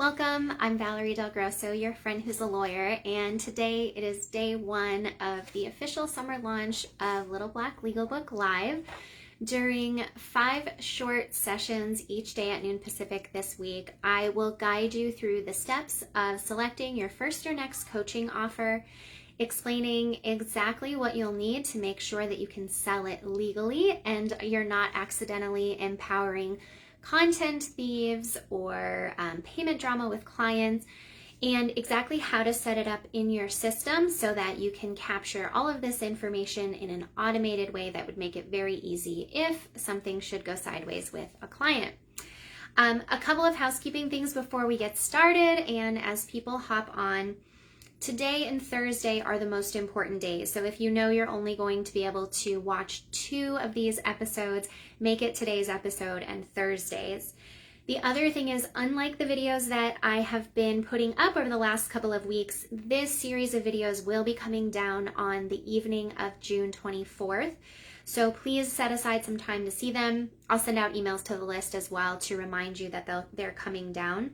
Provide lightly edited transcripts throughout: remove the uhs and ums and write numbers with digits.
Welcome, I'm Valerie Del Grosso, your friend who's a lawyer, and today it is day one of the official summer launch of Little Black Legal Book Live. During 5 short sessions each day at noon Pacific this week, I will guide you through the steps of selecting your first or next coaching offer, explaining exactly what you'll need to make sure that you can sell it legally and you're not accidentally empowering content thieves or payment drama with clients, and exactly how to set it up in your system so that you can capture all of this information in an automated way that would make it very easy if something should go sideways with a client. A couple of housekeeping things before we get started and as people hop on. Today and Thursday are the most important days. So if you know you're only going to be able to watch 2 of these episodes, make it today's episode and Thursdays. The other thing is, unlike the videos that I have been putting up over the last couple of weeks, this series of videos will be coming down on the evening of June 24th. So please set aside some time to see them. I'll send out emails to the list as well to remind you that they're coming down.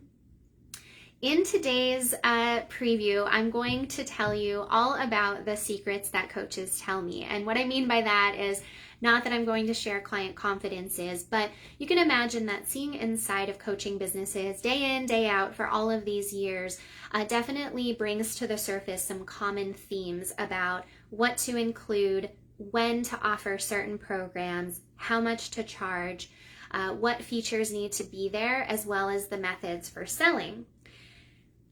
In today's preview, I'm going to tell you all about the secrets that coaches tell me. And what I mean by that is not that I'm going to share client confidences, but you can imagine that seeing inside of coaching businesses day in, day out for all of these years definitely brings to the surface some common themes about what to include, when to offer certain programs, how much to charge, what features need to be there, as well as the methods for selling.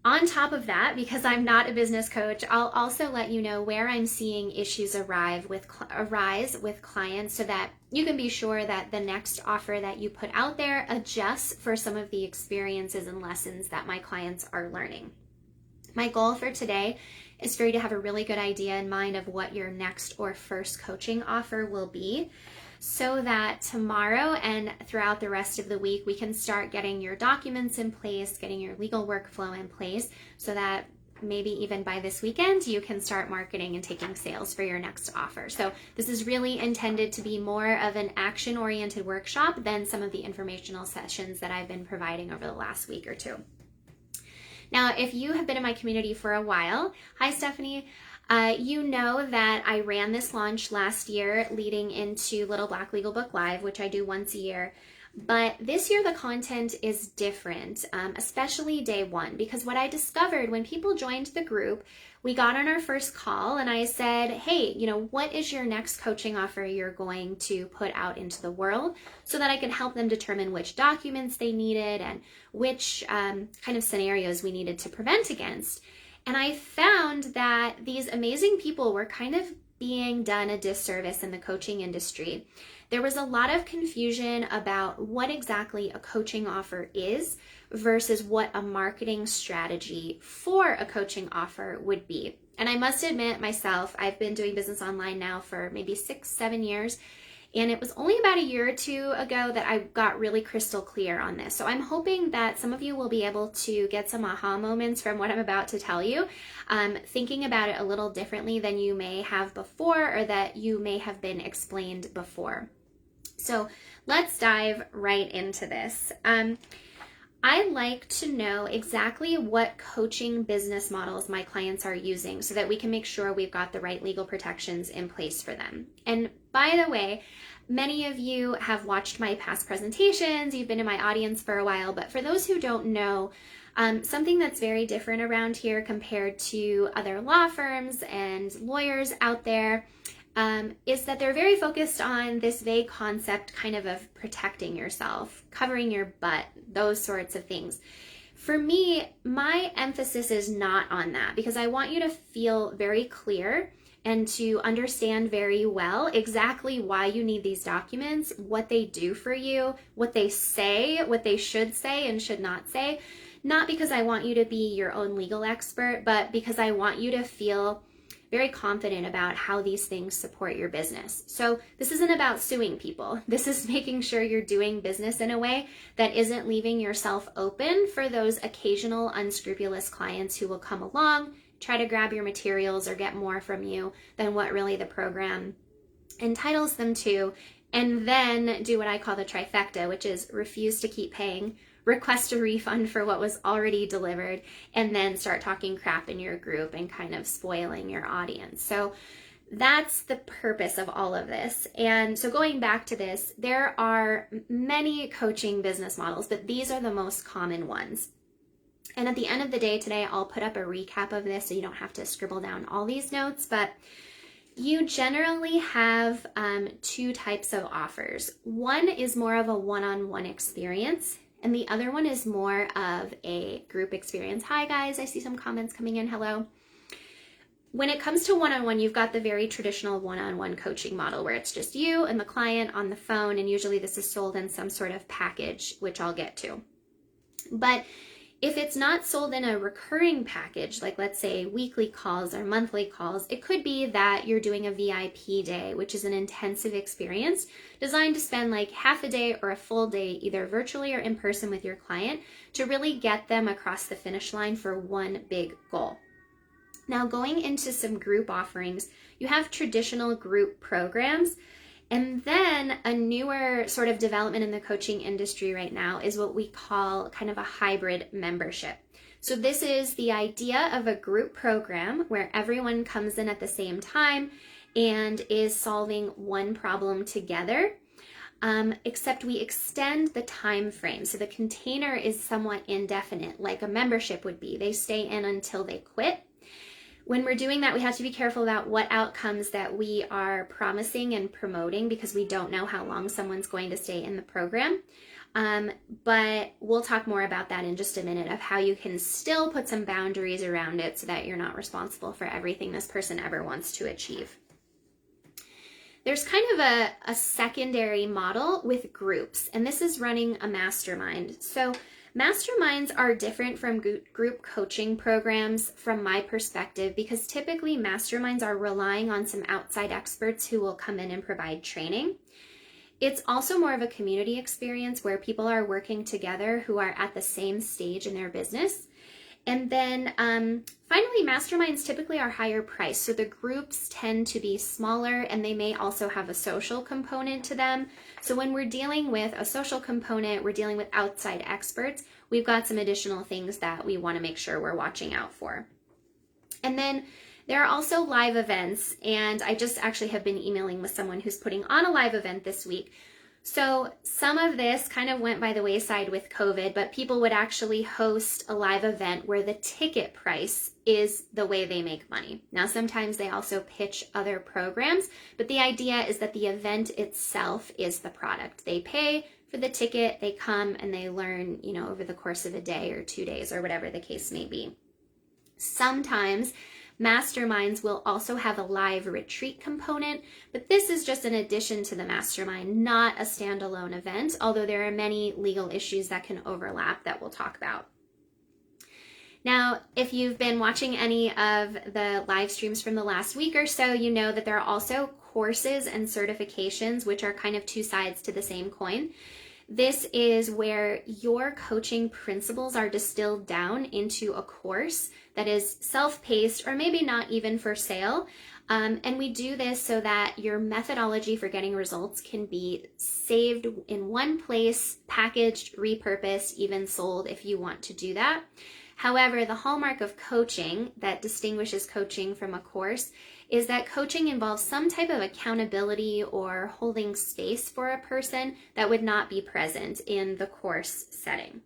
On top of that, because I'm not a business coach, I'll also let you know where I'm seeing issues arise with clients so that you can be sure that the next offer that you put out there adjusts for some of the experiences and lessons that my clients are learning. My goal for today is for you to have a really good idea in mind of what your next or first coaching offer will be, so that tomorrow and throughout the rest of the week, we can start getting your documents in place, getting your legal workflow in place, so that maybe even by this weekend, you can start marketing and taking sales for your next offer. So this is really intended to be more of an action-oriented workshop than some of the informational sessions that I've been providing over the last week or two. Now, if you have been in my community for a while, hi Stephanie, you know that I ran this launch last year leading into Little Black Legal Book Live, which I do once a year. But this year the content is different, especially day one, because what I discovered when people joined the group, we got on our first call and I said, hey, what is your next coaching offer you're going to put out into the world, so that I could help them determine which documents they needed and which kind of scenarios we needed to prevent against. And I found that these amazing people were kind of being done a disservice in the coaching industry. There was a lot of confusion about what exactly a coaching offer is versus what a marketing strategy for a coaching offer would be. And I must admit myself, I've been doing business online now for maybe 6-7 years. And it was only about a year or 2 ago that I got really crystal clear on this. So I'm hoping that some of you will be able to get some aha moments from what I'm about to tell you, thinking about it a little differently than you may have before or that you may have been explained before. So let's dive right into this. I like to know exactly what coaching business models my clients are using so that we can make sure we've got the right legal protections in place for them. And by the way, many of you have watched my past presentations, you've been in my audience for a while, but for those who don't know, something that's very different around here compared to other law firms and lawyers out there is that they're very focused on this vague concept kind of protecting yourself, covering your butt, those sorts of things. For me, my emphasis is not on that because I want you to feel very clear and to understand very well exactly why you need these documents, what they do for you, what they say, what they should say and should not say. Not because I want you to be your own legal expert, but because I want you to feel very confident about how these things support your business. So this isn't about suing people. This is making sure you're doing business in a way that isn't leaving yourself open for those occasional unscrupulous clients who will come along, try to grab your materials or get more from you than what really the program entitles them to, and then do what I call the trifecta, which is refuse to keep paying, request a refund for what was already delivered, and then start talking crap in your group and kind of spoiling your audience. So that's the purpose of all of this. And so going back to this, there are many coaching business models, but these are the most common ones. And at the end of the day today, I'll put up a recap of this so you don't have to scribble down all these notes, but you generally have two types of offers. One is more of a one-on-one experience, and the other one is more of a group experience. Hi guys, I see some comments coming in, hello. When it comes to one-on-one, you've got the very traditional one-on-one coaching model where it's just you and the client on the phone, and usually this is sold in some sort of package, which I'll get to. But if it's not sold in a recurring package, like let's say weekly calls or monthly calls, it could be that you're doing a VIP day, which is an intensive experience designed to spend like half a day or a full day, either virtually or in person with your client, to really get them across the finish line for one big goal. Now, going into some group offerings, you have traditional group programs, and then a newer sort of development in the coaching industry right now is what we call kind of a hybrid membership. So this is the idea of a group program where everyone comes in at the same time and is solving one problem together. Except we extend the time frame. So the container is somewhat indefinite, like a membership would be. They stay in until they quit. When we're doing that, we have to be careful about what outcomes that we are promising and promoting because we don't know how long someone's going to stay in the program. But we'll talk more about that in just a minute of how you can still put some boundaries around it so that you're not responsible for everything this person ever wants to achieve. There's kind of a secondary model with groups, and this is running a mastermind. So masterminds are different from group coaching programs from my perspective because typically masterminds are relying on some outside experts who will come in and provide training. It's also more of a community experience where people are working together who are at the same stage in their business. And then finally, masterminds typically are higher priced. So the groups tend to be smaller and they may also have a social component to them. So when we're dealing with a social component, we're dealing with outside experts, we've got some additional things that we want to make sure we're watching out for. And then there are also live events. And I just actually have been emailing with someone who's putting on a live event this week. So some of this kind of went by the wayside with COVID, but people would actually host a live event where the ticket price is the way they make money. Now, sometimes they also pitch other programs, but the idea is that the event itself is the product. They pay for the ticket, they come and they learn, over the course of a day or 2 days or whatever the case may be. Sometimes masterminds will also have a live retreat component, but this is just an addition to the mastermind, not a standalone event, although there are many legal issues that can overlap that we'll talk about. Now, if you've been watching any of the live streams from the last week or so, you know that there are also courses and certifications, which are kind of two sides to the same coin. This is where your coaching principles are distilled down into a course that is self-paced or maybe not even for sale. And we do this so that your methodology for getting results can be saved in one place, packaged, repurposed, even sold if you want to do that. However, the hallmark of coaching that distinguishes coaching from a course is that coaching involves some type of accountability or holding space for a person that would not be present in the course setting.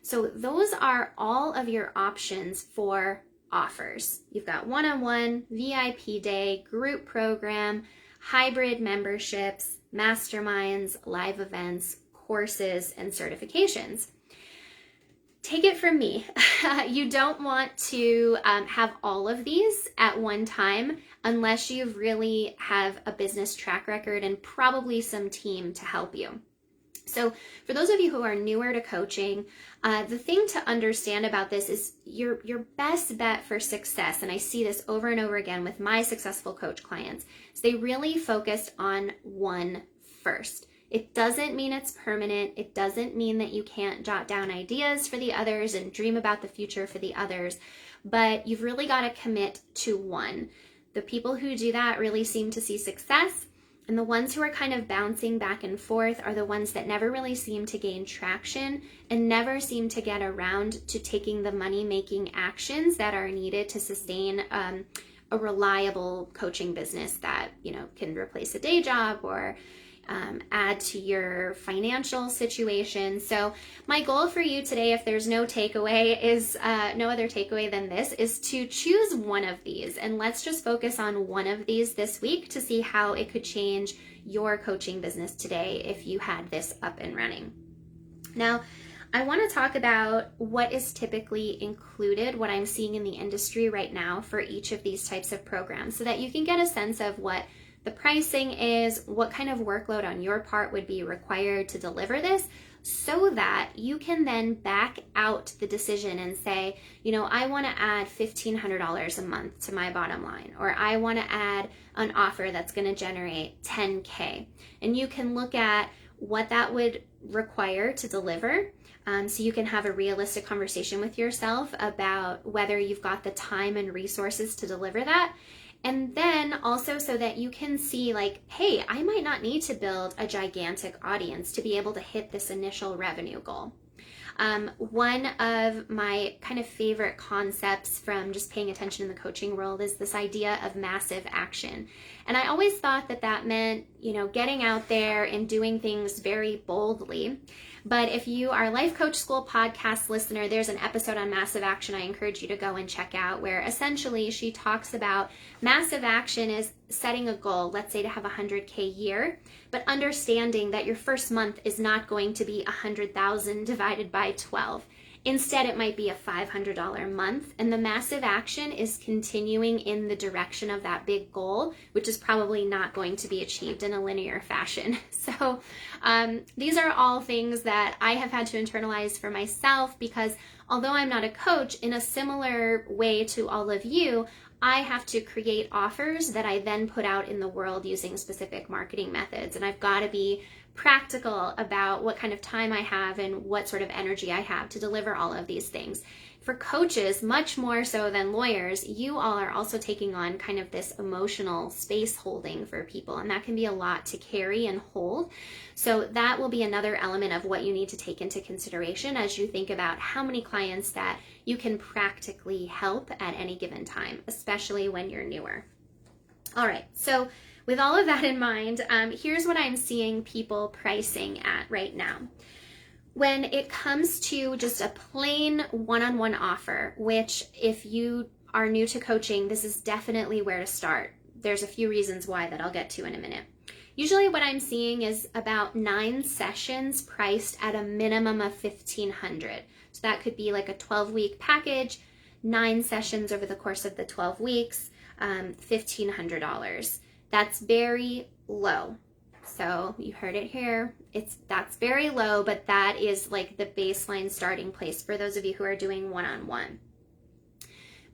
So those are all of your options for offers. You've got one-on-one, VIP day, group program, hybrid memberships, masterminds, live events, courses, and certifications. Take it from me, you don't want to have all of these at one time unless you really have a business track record and probably some team to help you. So for those of you who are newer to coaching, the thing to understand about this is your best bet for success, and I see this over and over again with my successful coach clients, is they really focused on one first. It doesn't mean it's permanent. It doesn't mean that you can't jot down ideas for the others and dream about the future for the others, but you've really got to commit to one. The people who do that really seem to see success. And the ones who are kind of bouncing back and forth are the ones that never really seem to gain traction and never seem to get around to taking the money-making actions that are needed to sustain a reliable coaching business that, can replace a day job or add to your financial situation. So my goal for you today, if there's no takeaway, is no other takeaway than this, is to choose one of these. And let's just focus on one of these this week to see how it could change your coaching business today if you had this up and running. Now, I want to talk about what is typically included, what I'm seeing in the industry right now for each of these types of programs, so that you can get a sense of what the pricing is, what kind of workload on your part would be required to deliver this, so that you can then back out the decision and say, I want to add $1,500 a month to my bottom line, or I want to add an offer that's going to generate $10K. And you can look at what that would require to deliver. So you can have a realistic conversation with yourself about whether you've got the time and resources to deliver that. And then also so that you can see hey, I might not need to build a gigantic audience to be able to hit this initial revenue goal. One of my kind of favorite concepts from just paying attention in the coaching world is this idea of massive action. And I always thought that meant, getting out there and doing things very boldly. But if you are a Life Coach School podcast listener, there's an episode on massive action I encourage you to go and check out, where essentially she talks about massive action is setting a goal, let's say to have 100K year, but understanding that your first month is not going to be 100,000 divided by 12. Instead, it might be a $500 month, and the massive action is continuing in the direction of that big goal, which is probably not going to be achieved in a linear fashion. So these are all things that I have had to internalize for myself, because although I'm not a coach, in a similar way to all of you, I have to create offers that I then put out in the world using specific marketing methods. And I've got to be practical about what kind of time I have and what sort of energy I have to deliver all of these things. For coaches, much more so than lawyers, you all are also taking on kind of this emotional space holding for people, and that can be a lot to carry and hold. So that will be another element of what you need to take into consideration as you think about how many clients that you can practically help at any given time, especially when you're newer. All right, so with all of that in mind, here's what I'm seeing people pricing at right now. When it comes to just a plain one-on-one offer, which if you are new to coaching, this is definitely where to start. There's a few reasons why that I'll get to in a minute. Usually what I'm seeing is about 9 sessions priced at a minimum of $1,500. So that could be like a 12-week package, 9 sessions over the course of the 12 weeks, $1,500. That's very low. So you heard it here. That's very low, but that is like the baseline starting place for those of you who are doing one-on-one.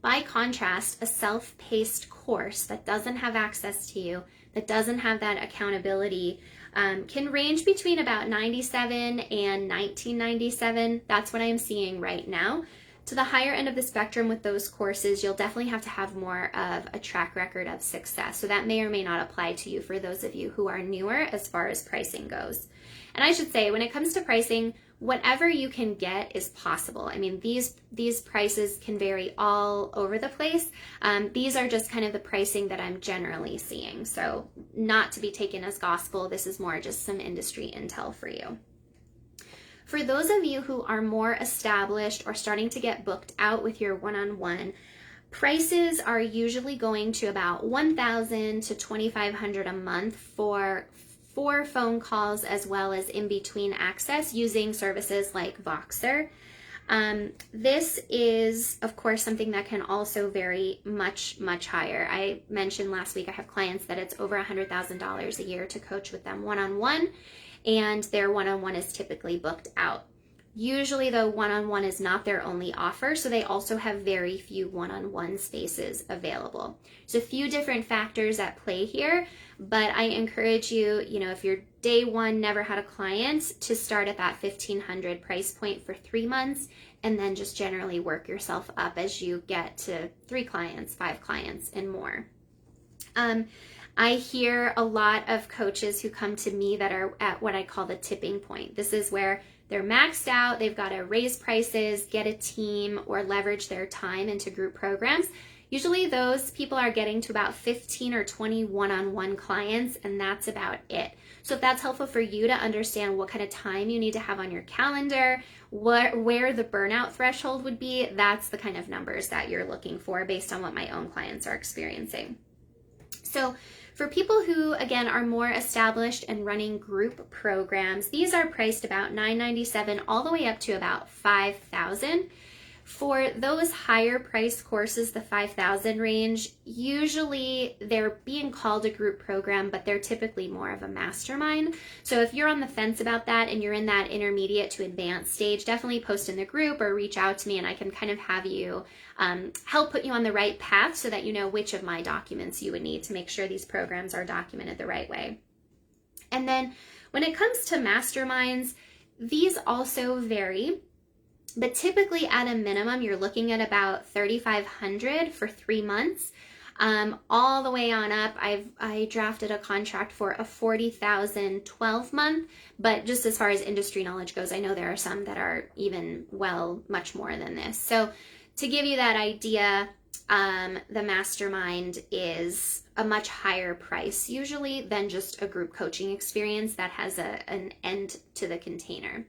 By contrast, a self-paced course that doesn't have access to you, that doesn't have that accountability, can range between about $97 and $19.97. That's what I'm seeing right now. To the higher end of the spectrum with those courses, you'll definitely have to have more of a track record of success. So that may or may not apply to you for those of you who are newer as far as pricing goes. And I should say, when it comes to pricing, whatever you can get is possible. I mean, these prices can vary all over the place. These are just kind of the pricing that I'm generally seeing. So not to be taken as gospel, this is more just some industry intel for you. For those of you who are more established or starting to get booked out with your one-on-one, prices are usually going to about $1,000 to $2,500 a month for 4 phone calls as well as in-between access using services like Voxer. This is, of course, something that can also vary much, much higher. I mentioned last week I have clients that it's over $100,000 a year to coach with them one-on-one, and their one-on-one is typically booked out. Usually, though, one-on-one is not their only offer, so they also have very few one-on-one spaces available. So a few different factors at play here, but I encourage you, if you're day one, never had a client, to start at that $1,500 price point for 3 months, and then just generally work yourself up as you get to 3 clients, 5 clients, and more. I hear a lot of coaches who come to me that are at what I call the tipping point. This is where they're maxed out, they've got to raise prices, get a team, or leverage their time into group programs. Usually those people are getting to about 15 or 20 one-on-one clients, and that's about it. So if that's helpful for you to understand what kind of time you need to have on your calendar, where the burnout threshold would be, that's the kind of numbers that you're looking for based on what my own clients are experiencing. So for people who, again, are more established and running group programs, these are priced about $997 all the way up to about $5,000. For those higher price courses, the $5,000 range, usually they're being called a group program, but they're typically more of a mastermind. So if you're on the fence about that and you're in that intermediate to advanced stage, definitely post in the group or reach out to me and I can kind of have you help put you on the right path so that you know which of my documents you would need to make sure these programs are documented the right way. And then when it comes to masterminds, these also vary. But typically at a minimum, you're looking at about $3,500 for 3 months. All the way on up, I drafted a contract for a $40,000 12-month, but just as far as industry knowledge goes, I know there are some that are even much more than this. So to give you that idea, the mastermind is a much higher price usually than just a group coaching experience that has an end to the container.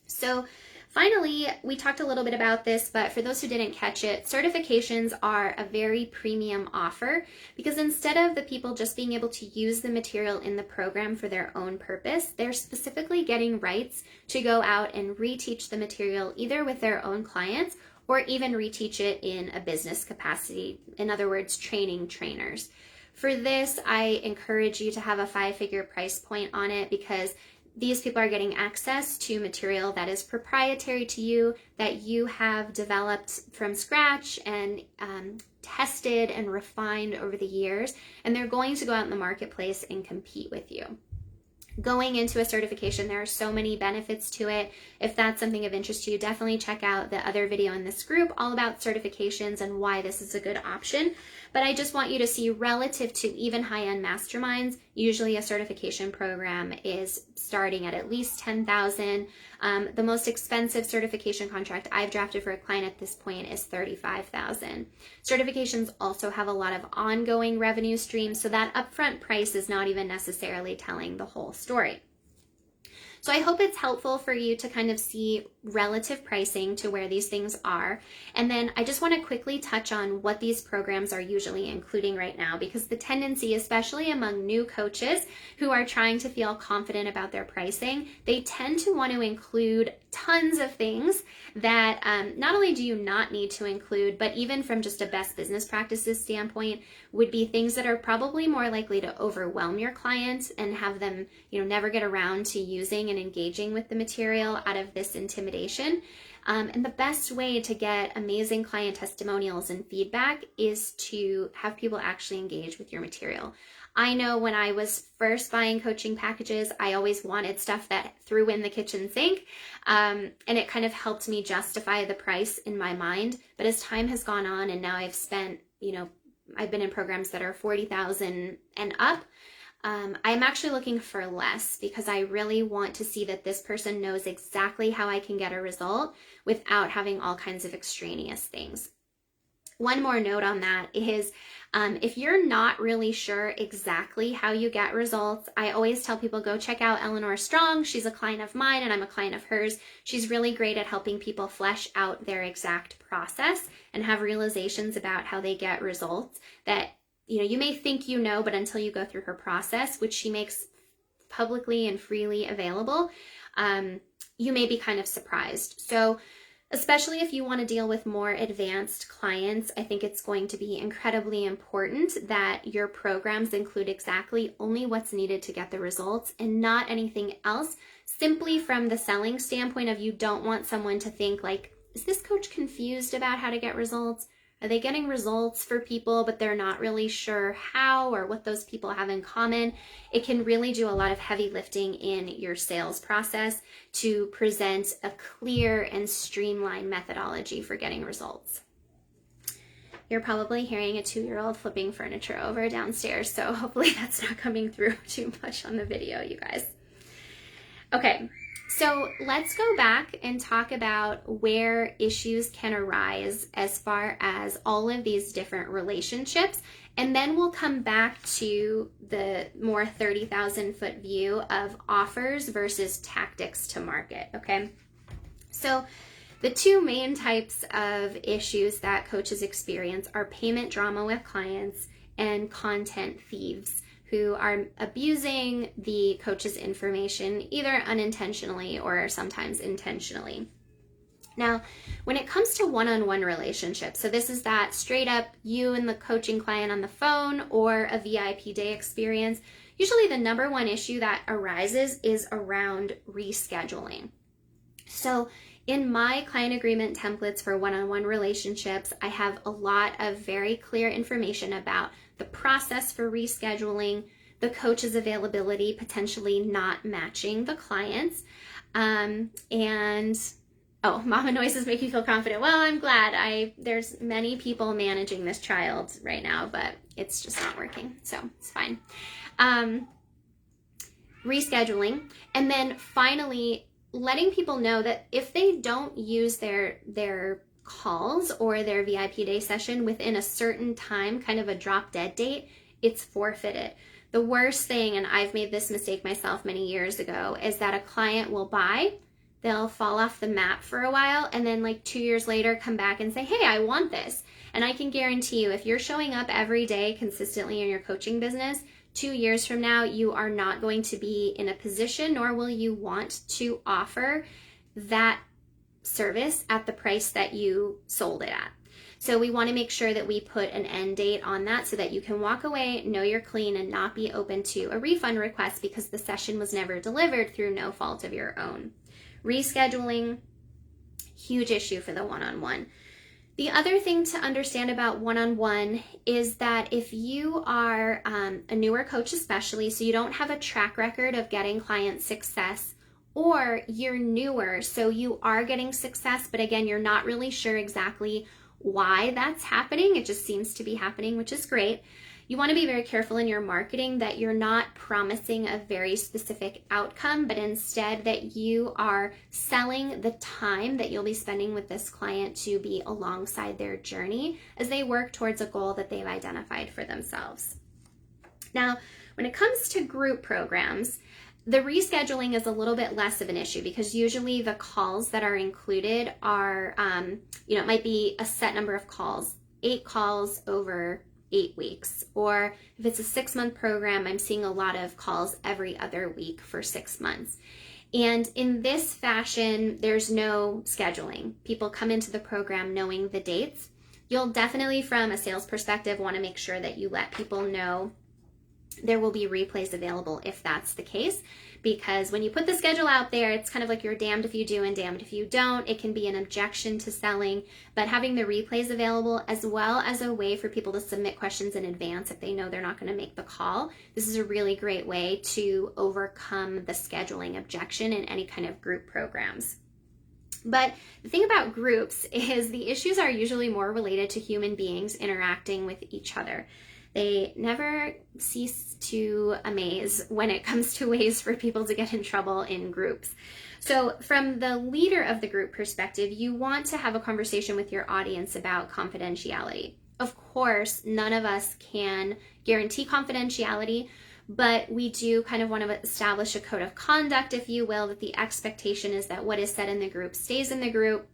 So finally, we talked a little bit about this, but for those who didn't catch it, certifications are a very premium offer because instead of the people just being able to use the material in the program for their own purpose, they're specifically getting rights to go out and reteach the material either with their own clients or even reteach it in a business capacity. In other words, training trainers. For this, I encourage you to have a 5-figure price point on it because these people are getting access to material that is proprietary to you, that you have developed from scratch and tested and refined over the years, and they're going to go out in the marketplace and compete with you. Going into a certification, there are so many benefits to it. If that's something of interest to you, definitely check out the other video in this group all about certifications and why this is a good option. But I just want you to see relative to even high-end masterminds, usually a certification program is starting at least $10,000. The most expensive certification contract I've drafted for a client at this point is $35,000. Certifications also have a lot of ongoing revenue streams, so that upfront price is not even necessarily telling the whole story. So I hope it's helpful for you to kind of see relative pricing to where these things are. And then I just want to quickly touch on what these programs are usually including right now, because the tendency, especially among new coaches who are trying to feel confident about their pricing, they tend to want to include tons of things that not only do you not need to include, but even from just a best business practices standpoint, would be things that are probably more likely to overwhelm your clients and have them, never get around to using and engaging with the material out of this intimidation. And the best way to get amazing client testimonials and feedback is to have people actually engage with your material. I know when I was first buying coaching packages, I always wanted stuff that threw in the kitchen sink, and it kind of helped me justify the price in my mind. But as time has gone on and now I've spent, I've been in programs that are $40,000 and up, I'm actually looking for less because I really want to see that this person knows exactly how I can get a result without having all kinds of extraneous things. One more note on that is if you're not really sure exactly how you get results, I always tell people go check out Eleanor Strong. She's a client of mine and I'm a client of hers. She's really great at helping people flesh out their exact process and have realizations about how they get results that you may think but until you go through her process, which she makes publicly and freely available, you may be kind of surprised. So especially if you want to deal with more advanced clients, I think it's going to be incredibly important that your programs include exactly only what's needed to get the results and not anything else, simply from the selling standpoint of you don't want someone to think like, is this coach confused about how to get results? Are they getting results for people, but they're not really sure how or what those people have in common? It can really do a lot of heavy lifting in your sales process to present a clear and streamlined methodology for getting results. You're probably hearing a 2-year-old flipping furniture over downstairs, so hopefully that's not coming through too much on the video, you guys. Okay, so let's go back and talk about where issues can arise as far as all of these different relationships, and then we'll come back to the more 30,000 foot view of offers versus tactics to market, okay? So the two main types of issues that coaches experience are payment drama with clients and content thieves who are abusing the coach's information either unintentionally or sometimes intentionally. Now, when it comes to one-on-one relationships, so this is that straight up you and the coaching client on the phone or a VIP day experience, usually the number one issue that arises is around rescheduling. So in my client agreement templates for one-on-one relationships, I have a lot of very clear information about the process for rescheduling, the coach's availability potentially not matching the client's, oh, mama noises make you feel confident. Well, I'm glad. There's many people managing this child right now, but it's just not working, so it's fine. Rescheduling, and then finally letting people know that if they don't use their calls or their VIP day session within a certain time, kind of a drop dead date, it's forfeited. The worst thing, and I've made this mistake myself many years ago, is that a client will buy, they'll fall off the map for a while, and then like 2 years later come back and say, hey, I want this. And I can guarantee you, if you're showing up every day consistently in your coaching business, 2 years from now, you are not going to be in a position, nor will you want to offer that service at the price that you sold it at. So we want to make sure that we put an end date on that so that you can walk away, know you're clean, and not be open to a refund request because the session was never delivered through no fault of your own. Rescheduling, huge issue for the one-on-one. The other thing to understand about one-on-one is that if you are a newer coach especially, so you don't have a track record of getting client success, or you're newer, so you are getting success, but again, you're not really sure exactly why that's happening. It just seems to be happening, which is great. You want to be very careful in your marketing that you're not promising a very specific outcome, but instead that you are selling the time that you'll be spending with this client to be alongside their journey as they work towards a goal that they've identified for themselves. Now, when it comes to group programs, the rescheduling is a little bit less of an issue because usually the calls that are included are, it might be a set number of calls, 8 calls over 8 weeks, or if it's a 6-month program, I'm seeing a lot of calls every other week for 6 months. And in this fashion, there's no scheduling. People come into the program knowing the dates. You'll definitely, from a sales perspective, want to make sure that you let people know there will be replays available if that's the case, because when you put the schedule out there, it's kind of like you're damned if you do and damned if you don't. It can be an objection to selling, but having the replays available as well as a way for people to submit questions in advance if they know they're not going to make the call, this is a really great way to overcome the scheduling objection in any kind of group programs. But the thing about groups is the issues are usually more related to human beings interacting with each other. They never cease to amaze when it comes to ways for people to get in trouble in groups. So from the leader of the group perspective, you want to have a conversation with your audience about confidentiality. Of course, none of us can guarantee confidentiality, but we do kind of want to establish a code of conduct, if you will, that the expectation is that what is said in the group stays in the group,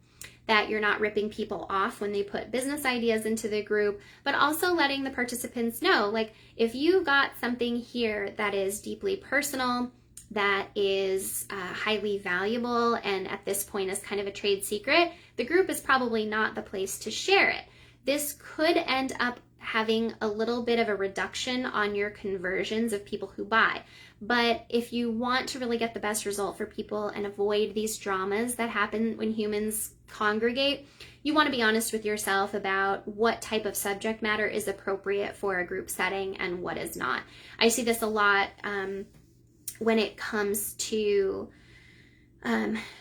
that you're not ripping people off when they put business ideas into the group, but also letting the participants know, like, if you got something here that is deeply personal, that is highly valuable, and at this point is kind of a trade secret, the group is probably not the place to share it. This could end up having a little bit of a reduction on your conversions of people who buy. But if you want to really get the best result for people and avoid these dramas that happen when humans congregate, you want to be honest with yourself about what type of subject matter is appropriate for a group setting and what is not. I see this a lot when it comes to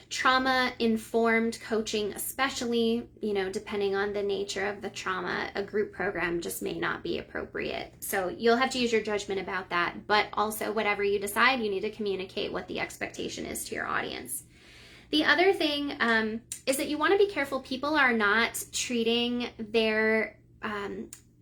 trauma-informed coaching, especially, depending on the nature of the trauma, a group program just may not be appropriate. So you'll have to use your judgment about that, but also whatever you decide, you need to communicate what the expectation is to your audience. The other thing is that you want to be careful people are not treating their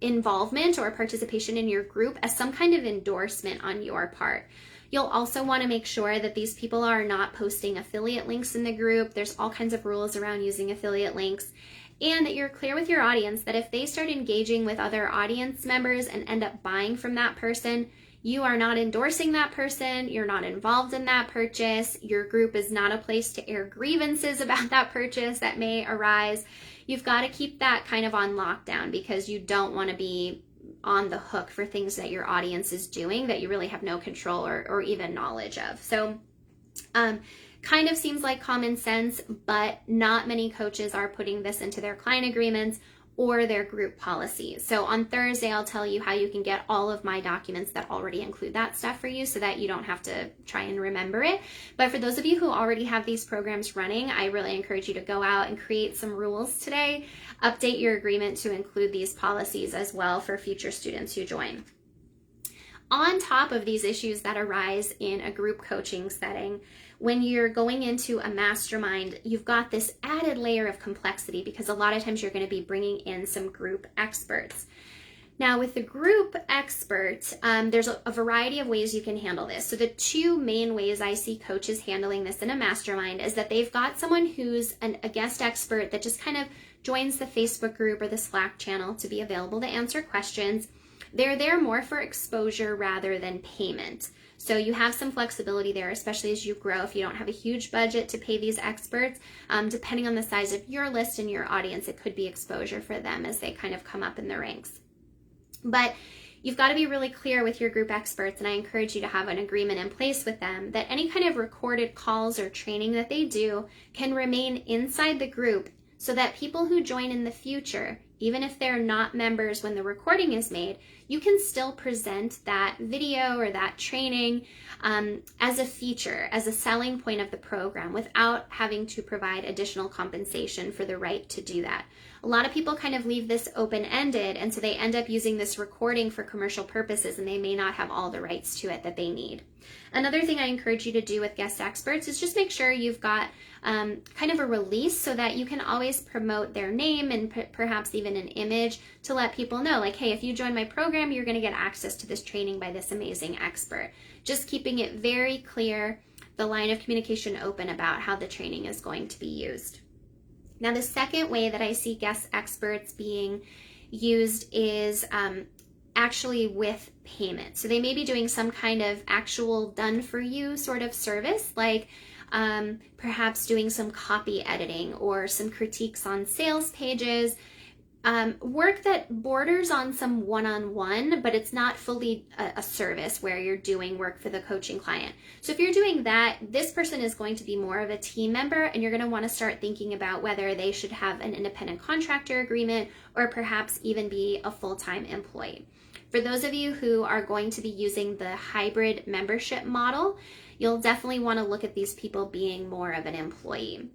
involvement or participation in your group as some kind of endorsement on your part. You'll also want to make sure that these people are not posting affiliate links in the group. There's all kinds of rules around using affiliate links. And that you're clear with your audience that if they start engaging with other audience members and end up buying from that person, you are not endorsing that person, you're not involved in that purchase, your group is not a place to air grievances about that purchase that may arise. You've got to keep that kind of on lockdown because you don't want to be on the hook for things that your audience is doing that you really have no control or even knowledge of. So kind of seems like common sense, but not many coaches are putting this into their client agreements or their group policies. So on Thursday, I'll tell you how you can get all of my documents that already include that stuff for you so that you don't have to try and remember it. But for those of you who already have these programs running, I really encourage you to go out and create some rules today. Update your agreement to include these policies as well for future students who join. On top of these issues that arise in a group coaching setting, when you're going into a mastermind, you've got this added layer of complexity because a lot of times you're going to be bringing in some group experts. Now, with the group expert, there's a variety of ways you can handle this. So the two main ways I see coaches handling this in a mastermind is that they've got someone who's a guest expert that just kind of joins the Facebook group or the Slack channel to be available to answer questions. They're there more for exposure rather than payment. So you have some flexibility there, especially as you grow. If you don't have a huge budget to pay these experts, depending on the size of your list and your audience, it could be exposure for them as they kind of come up in the ranks. But you've got to be really clear with your group experts, and I encourage you to have an agreement in place with them that any kind of recorded calls or training that they do can remain inside the group so that people who join in the future, even if they're not members when the recording is made, you can still present that video or that training as a feature, as a selling point of the program without having to provide additional compensation for the right to do that. A lot of people kind of leave this open-ended, and so they end up using this recording for commercial purposes, and they may not have all the rights to it that they need. Another thing I encourage you to do with guest experts is just make sure you've got kind of a release so that you can always promote their name and perhaps even an image to let people know, like, hey, if you join my program, you're going to get access to this training by this amazing expert. Just keeping it very clear, the line of communication open about how the training is going to be used. Now, the second way that I see guest experts being used is actually with payment. So they may be doing some kind of actual done-for-you sort of service, like perhaps doing some copy editing or some critiques on sales pages, work that borders on some one-on-one, but it's not fully a service where you're doing work for the coaching client. So if you're doing that, this person is going to be more of a team member, and you're going to want to start thinking about whether they should have an independent contractor agreement or perhaps even be a full-time employee. For those of you who are going to be using the hybrid membership model, you'll definitely want to look at these people being more of an employee.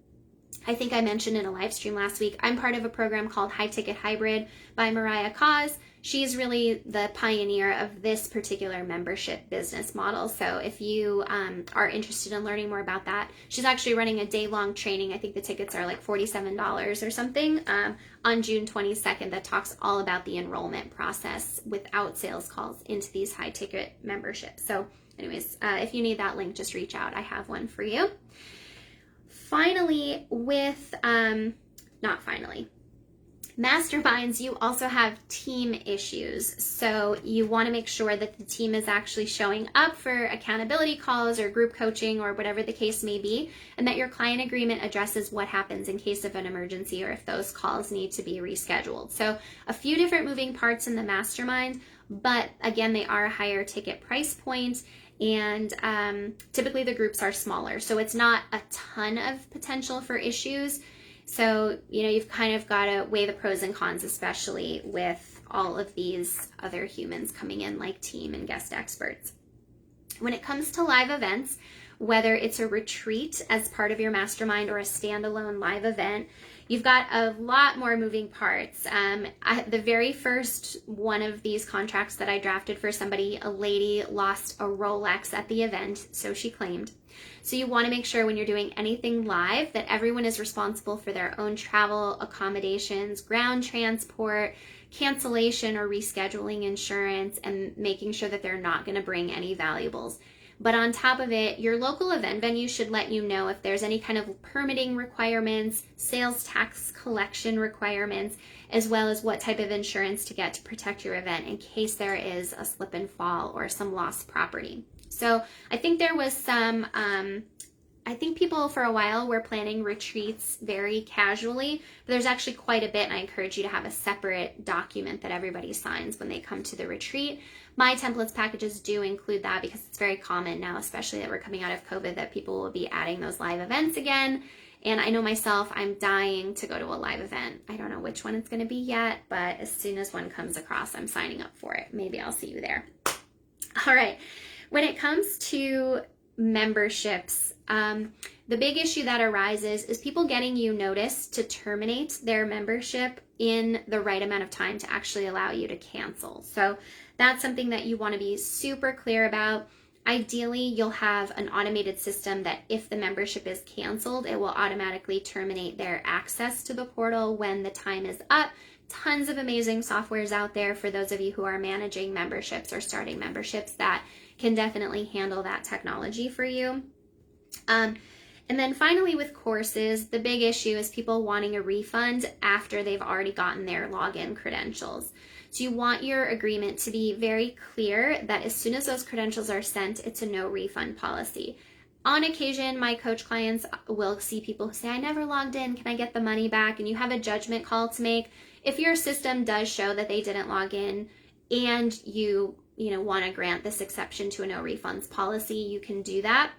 I think I mentioned in a live stream last week, I'm part of a program called High Ticket Hybrid by Mariah Cause. She's really the pioneer of this particular membership business model. So if you are interested in learning more about that, she's actually running a day-long training. I think the tickets are like $47 or something on June 22nd that talks all about the enrollment process without sales calls into these high ticket memberships. So anyways, if you need that link, just reach out. I have one for you. Finally, with, masterminds, you also have team issues. So you want to make sure that the team is actually showing up for accountability calls or group coaching or whatever the case may be, and that your client agreement addresses what happens in case of an emergency or if those calls need to be rescheduled. So a few different moving parts in the mastermind, but again, they are a higher ticket price point. And typically the groups are smaller, so it's not a ton of potential for issues. So, you've kind of got to weigh the pros and cons, especially with all of these other humans coming in like team and guest experts. When it comes to live events, whether it's a retreat as part of your mastermind or a standalone live event, you've got a lot more moving parts. The very first one of these contracts that I drafted for somebody, a lady lost a Rolex at the event, so she claimed. So you want to make sure when you're doing anything live that everyone is responsible for their own travel, accommodations, ground transport, cancellation or rescheduling insurance, and making sure that they're not going to bring any valuables. But on top of it, your local event venue should let you know if there's any kind of permitting requirements, sales tax collection requirements, as well as what type of insurance to get to protect your event in case there is a slip and fall or some lost property. So I think there was some, I think people for a while were planning retreats very casually, but there's actually quite a bit, and I encourage you to have a separate document that everybody signs when they come to the retreat. My templates packages do include that because it's very common now, especially that we're coming out of COVID, that people will be adding those live events again. And I know myself, I'm dying to go to a live event. I don't know which one it's going to be yet, but as soon as one comes across, I'm signing up for it. Maybe I'll see you there. All right. When it comes to memberships, the big issue that arises is people getting you notice to terminate their membership in the right amount of time to actually allow you to cancel. So that's something that you want to be super clear about. Ideally, you'll have an automated system that if the membership is canceled, it will automatically terminate their access to the portal when the time is up. Tons of amazing softwares out there for those of you who are managing memberships or starting memberships that can definitely handle that technology for you. And then finally with courses, the big issue is people wanting a refund after they've already gotten their login credentials. So you want your agreement to be very clear that as soon as those credentials are sent, it's a no refund policy. On occasion, my coach clients will see people who say, I never logged in, can I get the money back? And you have a judgment call to make. If your system does show that they didn't log in and you want to grant this exception to a no refunds policy, you can do that.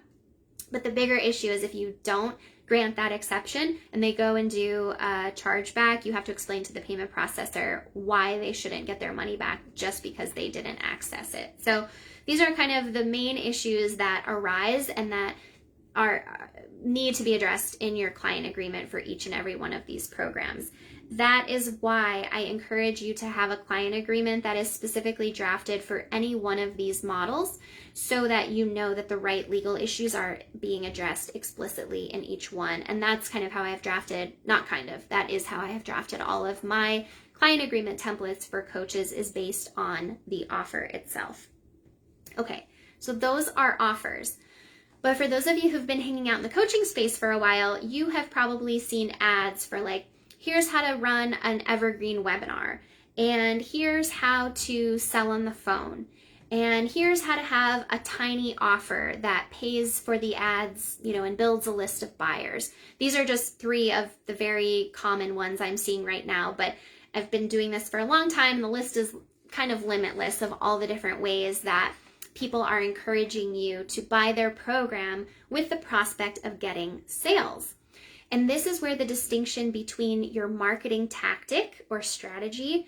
But the bigger issue is if you don't grant that exception and they go and do a chargeback, you have to explain to the payment processor why they shouldn't get their money back just because they didn't access it. So these are kind of the main issues that arise and that need to be addressed in your client agreement for each and every one of these programs. That is why I encourage you to have a client agreement that is specifically drafted for any one of these models so that you know that the right legal issues are being addressed explicitly in each one. And that's kind of how I have drafted, that is how I have drafted all of my client agreement templates for coaches, is based on the offer itself. Okay, so those are offers. But for those of you who've been hanging out in the coaching space for a while, you have probably seen ads for like, here's how to run an evergreen webinar, and here's how to sell on the phone, and here's how to have a tiny offer that pays for the ads, and builds a list of buyers. These are just 3 of the very common ones I'm seeing right now, but I've been doing this for a long time. The list is kind of limitless of all the different ways that people are encouraging you to buy their program with the prospect of getting sales. And this is where the distinction between your marketing tactic or strategy,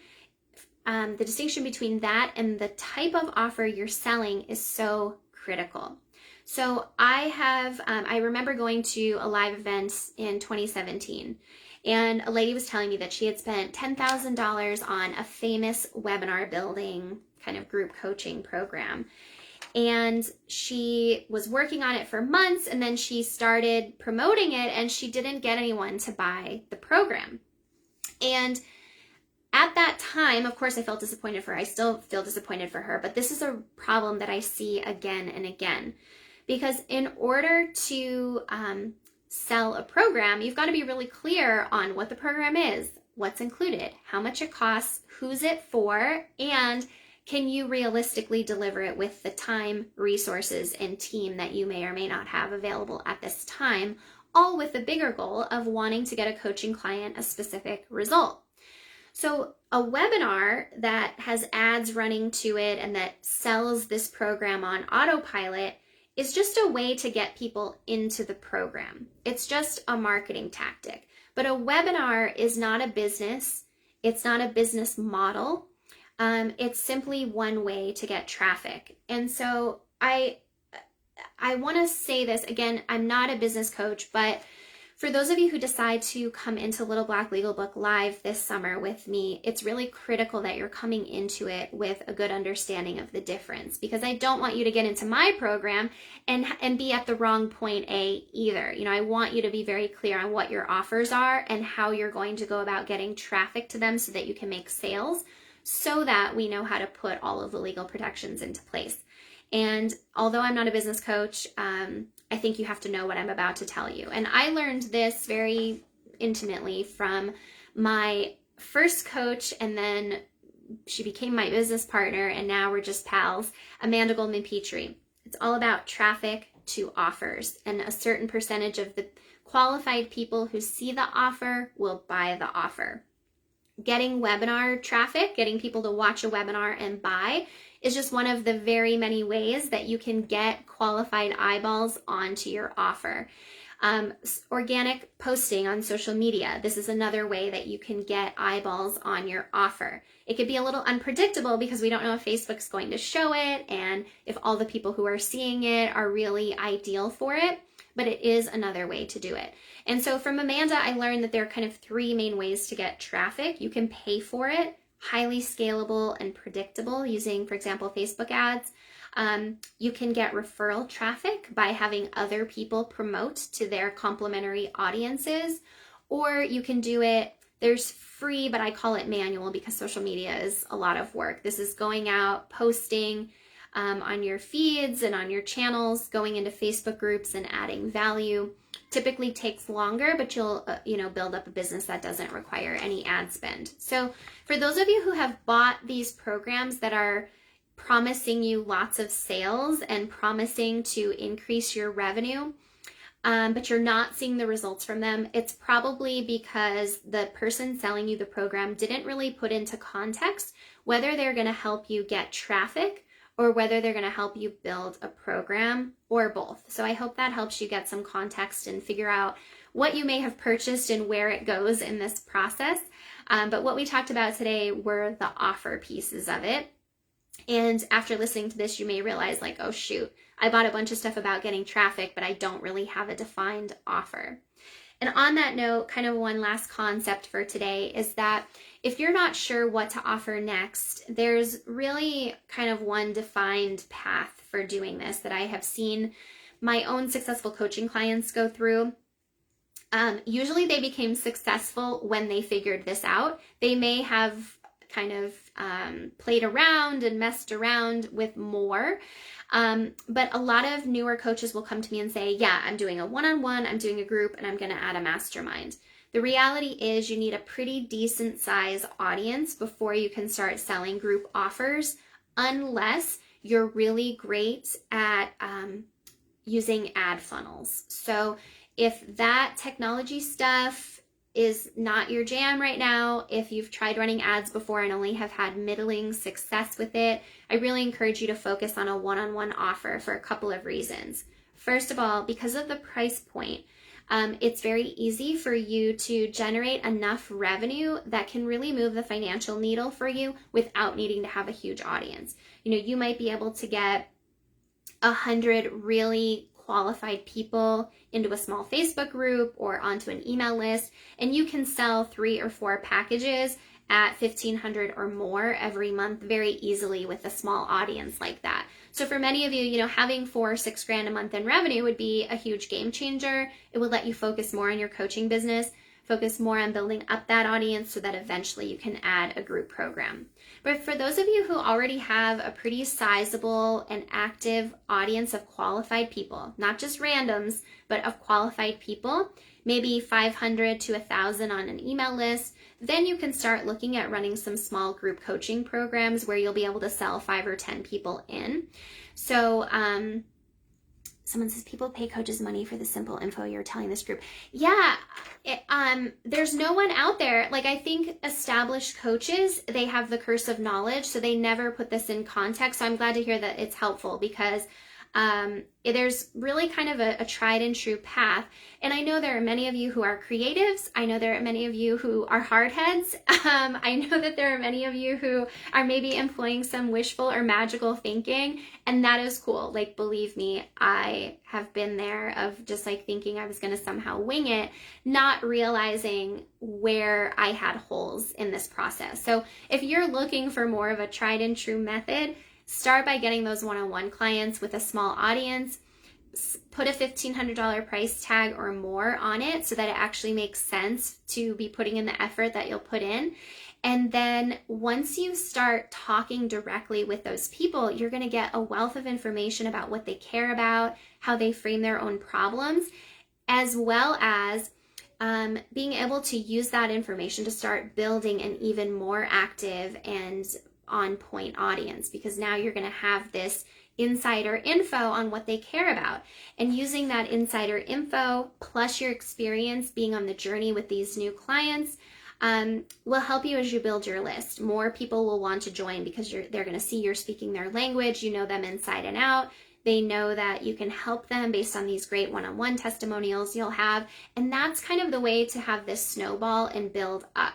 the distinction between that and the type of offer you're selling is so critical. So I remember going to a live event in 2017, and a lady was telling me that she had spent $10,000 on a famous webinar building kind of group coaching program. And she was working on it for months, and then she started promoting it, and she didn't get anyone to buy the program. And at that time, of course, I felt disappointed for her. I still feel disappointed for her, but this is a problem that I see again and again. Because in order to sell a program, you've got to be really clear on what the program is, what's included, how much it costs, who's it for, and can you realistically deliver it with the time, resources, and team that you may or may not have available at this time, all with the bigger goal of wanting to get a coaching client a specific result. So a webinar that has ads running to it and that sells this program on autopilot is just a way to get people into the program. It's just a marketing tactic. But a webinar is not a business. It's not a business model. It's simply one way to get traffic. And so I I want to say this again, I'm not a business coach, but for those of you who decide to come into Little Black Legal Book Live this summer with me, it's really critical that you're coming into it with a good understanding of the difference, because I don't want you to get into my program and be at the wrong point A either. You know, I want you to be very clear on what your offers are and how you're going to go about getting traffic to them so that you can make sales, so that we know how to put all of the legal protections into place. And although I'm not a business coach, I think you have to know what I'm about to tell you. And I learned this very intimately from my first coach, and then she became my business partner, and now we're just pals, Amanda Goldman Petrie. It's all about traffic to offers, and a certain percentage of the qualified people who see the offer will buy the offer. Getting webinar traffic, getting people to watch a webinar and buy, is just one of the very many ways that you can get qualified eyeballs onto your offer. Organic posting on social media. This is another way that you can get eyeballs on your offer. It could be a little unpredictable because we don't know if Facebook's going to show it and if all the people who are seeing it are really ideal for it, but it is another way to do it. And so from Amanda, I learned that there are kind of three main ways to get traffic. You can pay for it, highly scalable and predictable, using, for example, Facebook ads. You can get referral traffic by having other people promote to their complementary audiences, or you can do it, there's free, but I call it manual because social media is a lot of work. This is going out, posting on your feeds and on your channels, going into Facebook groups and adding value. Typically takes longer, but you'll build up a business that doesn't require any ad spend. So for those of you who have bought these programs that are promising you lots of sales and promising to increase your revenue, but you're not seeing the results from them, it's probably because the person selling you the program didn't really put into context whether they're going to help you get traffic or whether they're going to help you build a program, or both. So I hope that helps you get some context and figure out what you may have purchased and where it goes in this process. But what we talked about today were the offer pieces of it. And after listening to this, you may realize like, oh shoot, I bought a bunch of stuff about getting traffic, but I don't really have a defined offer. And on that note, kind of one last concept for today is that if you're not sure what to offer next, there's really kind of one defined path for doing this that I have seen my own successful coaching clients go through. Usually they became successful when they figured this out. They may have kind of played around and messed around with more. But a lot of newer coaches will come to me and say, yeah, I'm doing a one-on-one, I'm doing a group, and I'm going to add a mastermind. The reality is you need a pretty decent size audience before you can start selling group offers, unless you're really great at using ad funnels. So if that technology stuff is not your jam right now, if you've tried running ads before and only have had middling success with it, I really encourage you to focus on a one-on-one offer for a couple of reasons. First of all, because of the price point, it's very easy for you to generate enough revenue that can really move the financial needle for you without needing to have a huge audience. You know, you might be able to get 100 really qualified people into a small Facebook group or onto an email list, and you can sell 3 or 4 packages at $1,500 or more every month very easily with a small audience like that. So for many of you, you know, having $4 or $6 grand a month in revenue would be a huge game changer. It would let you focus more on your coaching business, focus more on building up that audience so that eventually you can add a group program. But for those of you who already have a pretty sizable and active audience of qualified people, not just randoms, but of qualified people, maybe 500 to 1,000 on an email list, then you can start looking at running some small group coaching programs where you'll be able to sell 5 or 10 people in. So someone says, people pay coaches money for the simple info you're telling this group. Yeah, there's no one out there. Like, I think established coaches, they have the curse of knowledge, so they never put this in context. So I'm glad to hear that it's helpful, because There's really kind of a tried and true path. And I know there are many of you who are creatives. I know there are many of you who are hardheads. I know that there are many of you who are maybe employing some wishful or magical thinking, and that is cool. Like, believe me, I have been there of just like thinking I was going to somehow wing it, not realizing where I had holes in this process. So if you're looking for more of a tried and true method, start by getting those one-on-one clients with a small audience. Put a $1,500 price tag or more on it so that it actually makes sense to be putting in the effort that you'll put in. And then once you start talking directly with those people, you're going to get a wealth of information about what they care about, how they frame their own problems, as well as being able to use that information to start building an even more active and on-point audience, because now you're going to have this insider info on what they care about. And using that insider info plus your experience being on the journey with these new clients will help you as you build your list. More people will want to join because they're going to see you're speaking their language, you know them inside and out. They know that you can help them based on these great one-on-one testimonials you'll have. And that's kind of the way to have this snowball and build up.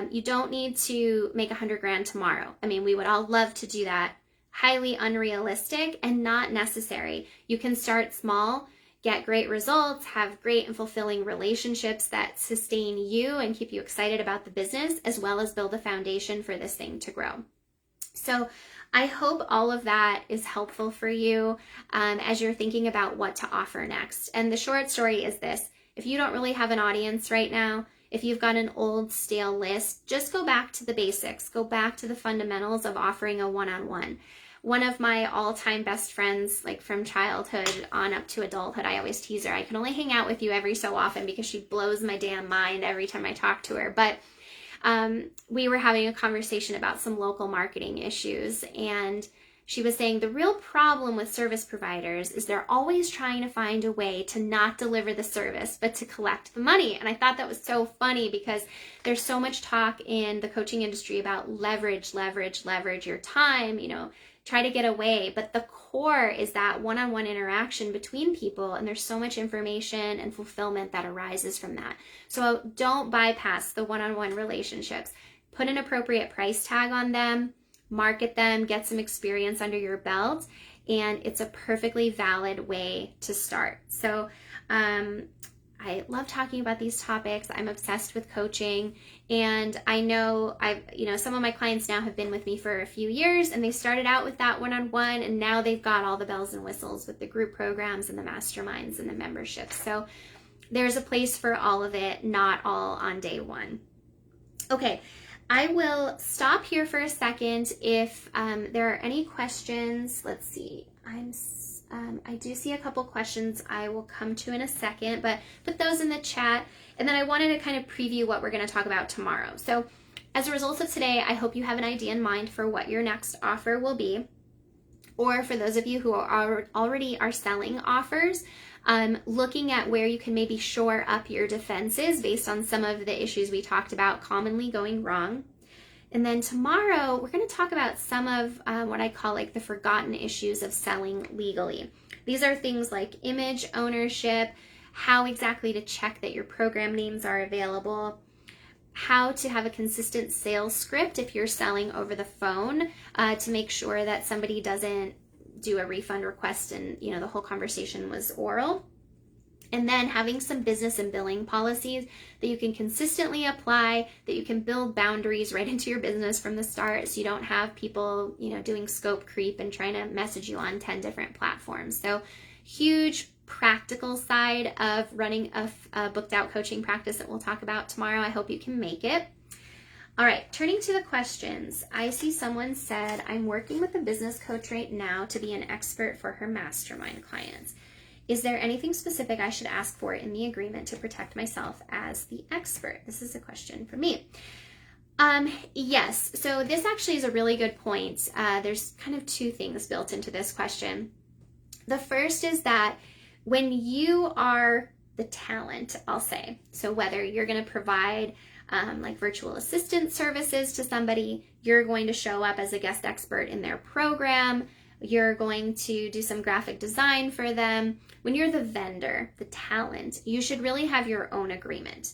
You don't need to make 100 grand tomorrow. I mean, we would all love to do that. Highly unrealistic and not necessary. You can start small, get great results, have great and fulfilling relationships that sustain you and keep you excited about the business, as well as build a foundation for this thing to grow. So I hope all of that is helpful for you as you're thinking about what to offer next. And the short story is this: if you don't really have an audience right now, if you've got an old stale list, just go back to the basics. Go back to the fundamentals of offering a one-on-one. One of my all-time best friends, like from childhood on up to adulthood, I always tease her, I can only hang out with you every so often because she blows my damn mind every time I talk to her. But we were having a conversation about some local marketing issues, and she was saying the real problem with service providers is they're always trying to find a way to not deliver the service, but to collect the money. And I thought that was so funny because there's so much talk in the coaching industry about leverage your time, try to get away. But the core is that one-on-one interaction between people, and there's so much information and fulfillment that arises from that. So don't bypass the one-on-one relationships. Put an appropriate price tag on them, market them, get some experience under your belt, and it's a perfectly valid way to start. So I love talking about these topics. I'm obsessed with coaching, and I know some of my clients now have been with me for a few years, and they started out with that one-on-one, and now they've got all the bells and whistles with the group programs and the masterminds and the memberships. So there's a place for all of it, not all on day one. Okay, I will stop here for a second. If there are any questions, let's see. I do see a couple questions I will come to in a second, but put those in the chat. And then I wanted to kind of preview what we're going to talk about tomorrow. So as a result of today, I hope you have an idea in mind for what your next offer will be. Or for those of you who already are selling offers, looking at where you can maybe shore up your defenses based on some of the issues we talked about commonly going wrong. And then tomorrow, we're going to talk about some of what I call like the forgotten issues of selling legally. These are things like image ownership, how exactly to check that your program names are available, how to have a consistent sales script if you're selling over the phone to make sure that somebody doesn't do a refund request and the whole conversation was oral. And then having some business and billing policies that you can consistently apply, that you can build boundaries right into your business from the start, so you don't have people, doing scope creep and trying to message you on 10 different platforms. So huge practical side of running a booked out coaching practice that we'll talk about tomorrow. I hope you can make it. All right, turning to the questions. I see someone said, I'm working with a business coach right now to be an expert for her mastermind clients. Is there anything specific I should ask for in the agreement to protect myself as the expert? This is a question for me. Yes, so this actually is a really good point. There's kind of two things built into this question. The first is that when you are the talent, I'll say, so whether you're going to provide like virtual assistant services to somebody, you're going to show up as a guest expert in their program, You're going to do some graphic design for them. When you're the vendor, the talent, you should really have your own agreement.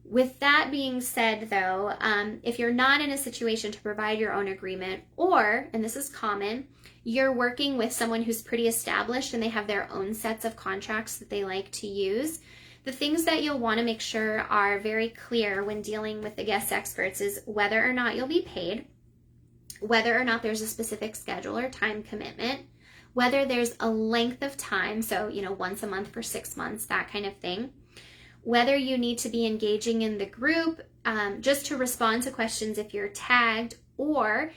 With that being said, though, if you're not in a situation to provide your own agreement, or, and this is common, you're working with someone who's pretty established and they have their own sets of contracts that they like to use, the things that you'll want to make sure are very clear when dealing with the guest experts is whether or not you'll be paid, whether or not there's a specific schedule or time commitment, whether there's a length of time, so, once a month for 6 months, that kind of thing, whether you need to be engaging in the group just to respond to questions if you're tagged, or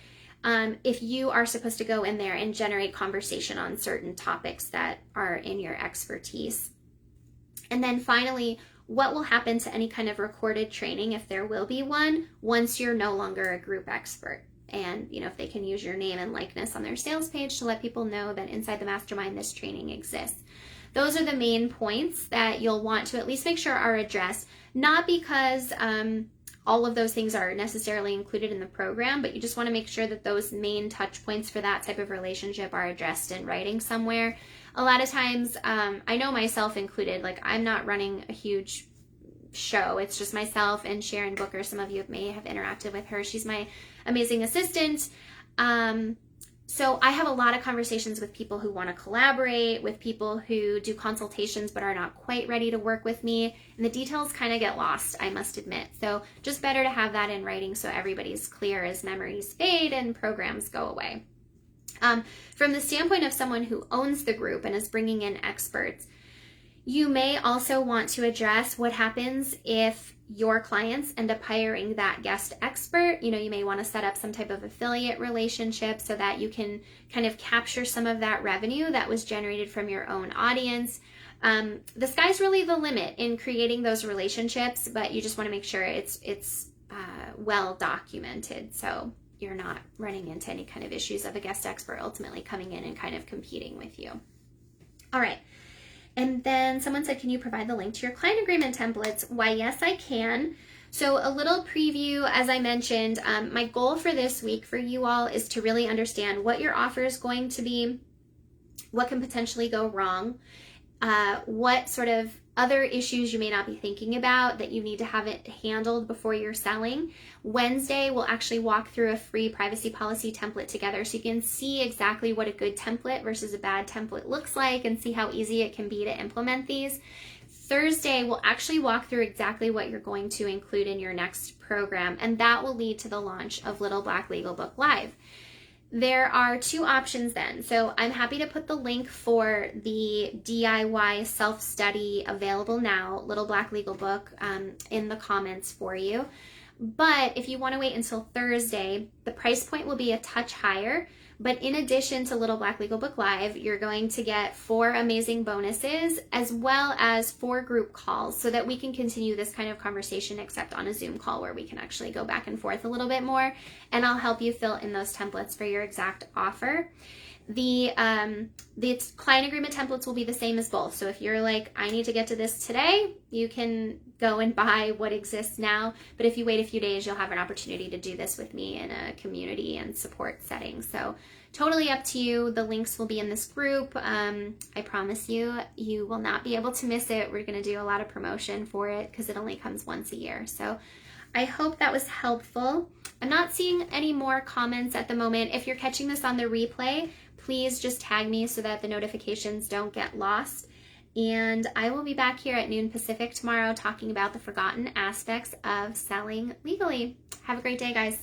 if you are supposed to go in there and generate conversation on certain topics that are in your expertise. And then finally, what will happen to any kind of recorded training, if there will be one, once you're no longer a group expert. And, if they can use your name and likeness on their sales page to let people know that inside the mastermind this training exists. Those are the main points that you'll want to at least make sure are addressed, not because all of those things are necessarily included in the program, but you just want to make sure that those main touch points for that type of relationship are addressed in writing somewhere. A lot of times, I know myself included, like I'm not running a huge show. It's just myself and Sharon Booker. Some of you may have interacted with her. She's my amazing assistant. So I have a lot of conversations with people who want to collaborate, with people who do consultations but are not quite ready to work with me, and the details kind of get lost, I must admit. So just better to have that in writing so everybody's clear as memories fade and programs go away. From the standpoint of someone who owns the group and is bringing in experts, you may also want to address what happens if your clients end up hiring that guest expert. You may want to set up some type of affiliate relationship so that you can kind of capture some of that revenue that was generated from your own audience. The sky's really the limit in creating those relationships, but you just want to make sure it's well documented so you're not running into any kind of issues of a guest expert ultimately coming in and kind of competing with you. All right. And then someone said, can you provide the link to your client agreement templates? Why, yes, I can. So a little preview, as I mentioned, my goal for this week for you all is to really understand what your offer is going to be, what can potentially go wrong, what sort of other issues you may not be thinking about that you need to have it handled before you're selling. Wednesday, we'll actually walk through a free privacy policy template together so you can see exactly what a good template versus a bad template looks like and see how easy it can be to implement these. Thursday, we'll actually walk through exactly what you're going to include in your next program, and that will lead to the launch of Little Black Legal Book Live. There are two options then. So I'm happy to put the link for the DIY self-study available now, Little Black Legal Book, in the comments for you. But if you want to wait until Thursday, the price point will be a touch higher. But in addition to Little Black Legal Book Live, you're going to get 4 amazing bonuses as well as 4 group calls so that we can continue this kind of conversation except on a Zoom call where we can actually go back and forth a little bit more, and I'll help you fill in those templates for your exact offer. The client agreement templates will be the same as both. So if you're like, I need to get to this today, you can go and buy what exists now. But if you wait a few days, you'll have an opportunity to do this with me in a community and support setting. So totally up to you. The links will be in this group. I promise you, you will not be able to miss it. We're going to do a lot of promotion for it because it only comes once a year. So I hope that was helpful. I'm not seeing any more comments at the moment. If you're catching this on the replay, please just tag me so that the notifications don't get lost. And I will be back here at noon Pacific tomorrow talking about the forgotten aspects of selling legally. Have a great day, guys.